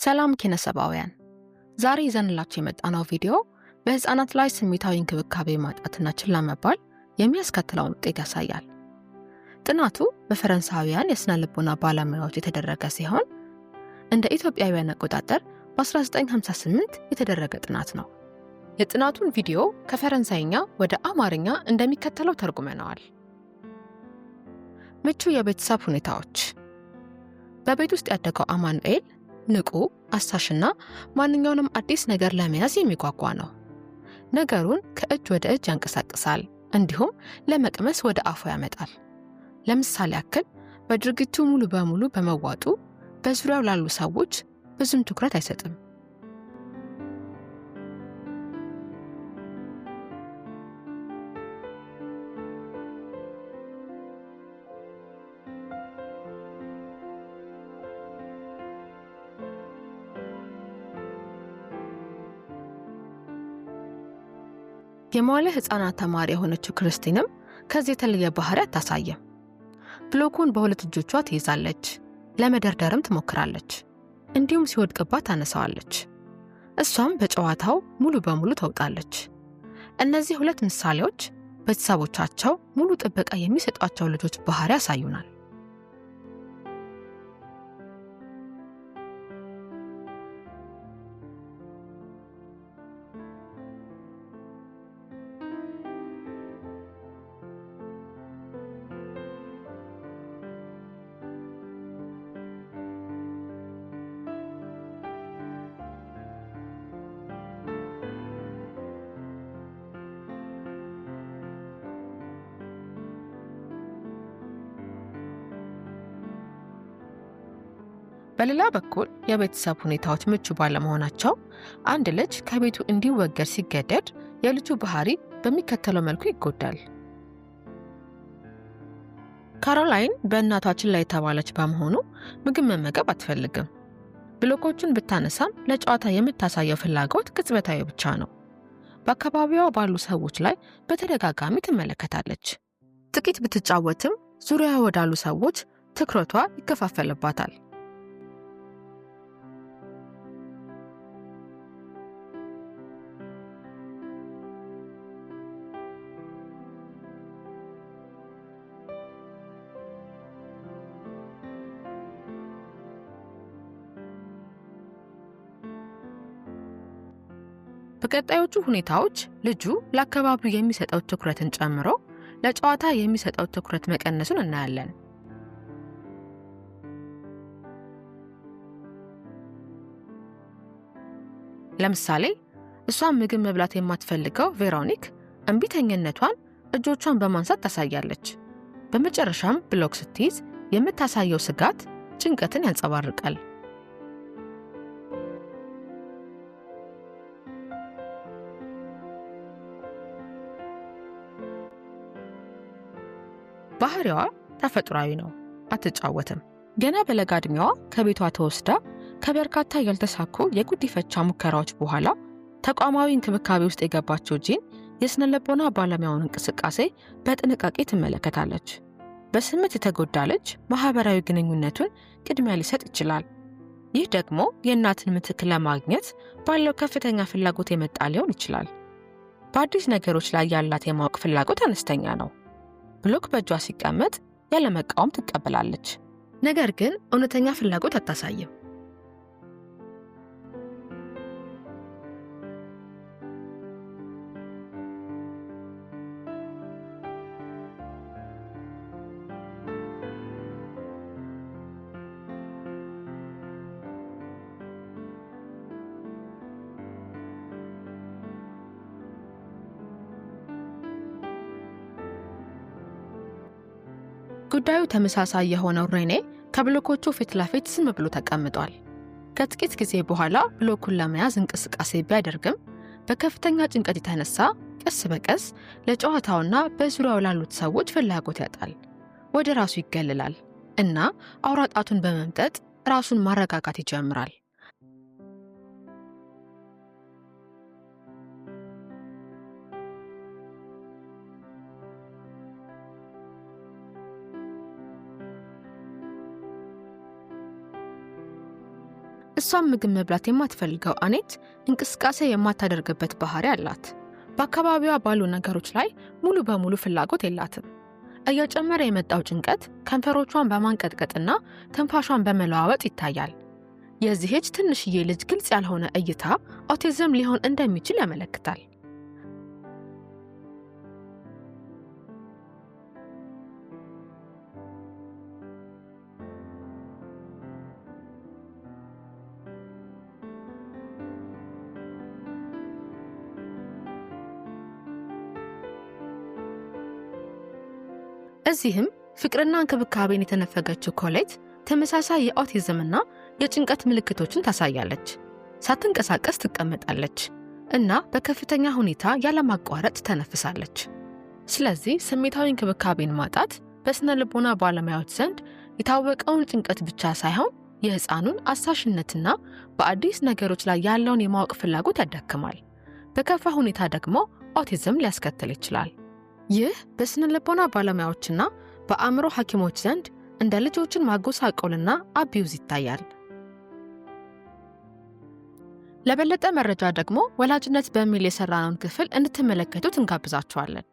ሰላም ኪነሰባውያን ዛሬ ይዘንላችሁ የመጣነው ቪዲዮ በህፃናት ላይ ስሜታዊ እንክብካቤ ማጣትና ችላ መባል የሚያስከትለውን ውጤት ያሳያል። ጥናቱ በፈረንሳውያን የስነ ልቦና ባለሙያዎች የተደረገ ሲሆን እንደ ኢትዮጵያውያን አቆጣጠር በ1958 የተደረገ ጥናት ነው። የጥናቱን ቪዲዮ ከፈረንሳይኛ ወደ አማርኛ እንደሚከተለው ተርጉመነዋል። ምቹ የቤተሰብ ሁኔታዎች። በቤት ውስጥ ያደገው አማኑኤል ንቁ፣ አሳሽና ማንኛውንም አዲስ ነገር ለመያዝ የሚጓጓ ነው። ነገሩን ከእጅ ወደ እጅ ያንቀሳቅሳል፣ እንዲሁም ለመቅመስ ወደ አፉ ያመጣል። ለምሳሌ ያክል በድርጊቱ ሙሉ በሙሉ በመዋጡ በዙሪያው ላሉ ሰዎች ብዙም ትኩረት አይሰጥም። የመዋለ ህፃናት ተማሪ የሆነችው ክርስቲንም ከዚህ የተለየ ባህሪ አታሳየም። ብሎኩን በሁለት እጆቿ ትይዛለች፣ ለመደርደርም ትሞክራለች፣ እንዲሁም ሲወድቅባት ታነሳዋለች። እሷም በጨዋታው ሙሉ በሙሉ ተውጣለች። እነዚህ ሁለት ምሳሌዎች ቤተሰቦቻቸው ሙሉ ጥበቃ የሚሰጧቸው ልጆች ባህሪ ያሳዩናል። በሌላ በኩል የቤተሰብ ሁኔታዎች ምቹ ባለመሆናቸው አንድ ልጅ ከቤቱ እንዲወገድ ሲገደድ የልጁ ባህሪ በሚከተለው መልኩ ይጎዳል። ካሮላይን በእናታችን ላይ የተባለች በመሆኑ ምግብ መመገብ አትፈልግም። ብሎኮቹን ብታነሳም ለጨዋታ የምታሳየው ፍላጎት ቅጽበታዊ ብቻ ነው። በአካባቢዋ ባሉ ሰዎች ላይ በተደጋጋሚ ትመለከታለች። ጥቂት ብትጫወትም ዙሪያዋ ወዳሉ ሰዎች ትኩረቷ ይከፋፈልባታል። በቀጣዮቹ ሁኔታዎች ልጁ ለአካባቢው የሚሰጠው ትኩረትን ጨምሮ ለጨዋታ የሚሰጠው ትኩረት መቀነሱን እናያለን። ለምሳሌ እሷን ምግብ መብላት የማትፈልገው ቬሮኒክ እምቢተኝነቷን እጆቿን በማንሳት ታሳያለች። በመጨረሻም ብሎክ ስትይዝ የምታሳየው ስጋት ጭንቀትን ያንጸባርቃል። ባህሪዋ ተፈጥሯዊ ነው፣ አትጫወትም። ገና በለጋ ዕድሜዋ ከቤቷ ተወስዳ ከበርካታ ያልተሳኩ የጉዲፈቻ ሙከራዎች በኋላ ተቋማዊ እንክብካቤ ውስጥ የገባችው ጂን የስነ ልቦና ባለሙያውን እንቅስቃሴ በጥንቃቄ ትመለከታለች። በስሜት የተጎዳ ልጅ ማህበራዊ ግንኙነቱን ቅድሚያ ሊሰጥ ይችላል። ይህ ደግሞ የእናትን ምትክ ለማግኘት ባለው ከፍተኛ ፍላጎት የመጣ ሊሆን ይችላል። በአዲስ ነገሮች ላይ ያላት የማወቅ ፍላጎት አነስተኛ ነው። ብሎክ በእጇ ሲቀመጥ ያለመቃወም ትቀበላለች፣ ነገር ግን እውነተኛ ፍላጎት አታሳይም። ጉዳዩ ተመሳሳይ የሆነው ሬኔ ከብሎኮቹ ፊት ለፊት ዝም ብሎ ተቀምጧል። ከጥቂት ጊዜ በኋላ ብሎኩን ለመያዝ እንቅስቃሴ ቢያደርግም በከፍተኛ ጭንቀት የተነሳ ቀስ በቀስ ለጨዋታውና በዙሪያው ላሉት ሰዎች ፍላጎት ያጣል። ወደ ራሱ ይገልላል እና አውራ ጣቱን በመምጠጥ ራሱን ማረጋጋት ይጀምራል። እሷም ምግብ መብላት የማትፈልገው አኔት እንቅስቃሴ የማታደርግበት ባህሪ አላት። በአካባቢዋ ባሉ ነገሮች ላይ ሙሉ በሙሉ ፍላጎት የላትም። እየጨመረ የመጣው ጭንቀት ከንፈሮቿን በማንቀጥቀጥና ትንፋሿን በመለዋወጥ ይታያል። የዚህች ትንሽዬ ልጅ ግልጽ ያልሆነ እይታ ኦቲዝም ሊሆን እንደሚችል ያመለክታል። እዚህም ፍቅርና እንክብካቤን የተነፈገችው ኮሌት ተመሳሳይ የኦቲዝምና የጭንቀት ምልክቶችን ታሳያለች። ሳትንቀሳቀስ ትቀመጣለች እና በከፍተኛ ሁኔታ ያለማቋረጥ ተነፍሳለች። ስለዚህ ስሜታዊ እንክብካቤን ማጣት በስነ ልቦና ባለሙያዎች ዘንድ የታወቀውን ጭንቀት ብቻ ሳይሆን የሕፃኑን አሳሽነትና በአዲስ ነገሮች ላይ ያለውን የማወቅ ፍላጎት ያዳክማል። በከፋ ሁኔታ ደግሞ ኦቲዝም ሊያስከትል ይችላል። ይህ በስነ ልቦና ባለሙያዎችና በአእምሮ ሐኪሞች ዘንድ እንደ ልጆችን ማጎሳቆልና አቢዩዝ ይታያል። ለበለጠ መረጃ ደግሞ ወላጅነት በሚል የሰራነውን ክፍል እንድትመለከቱት እንጋብዛችኋለን።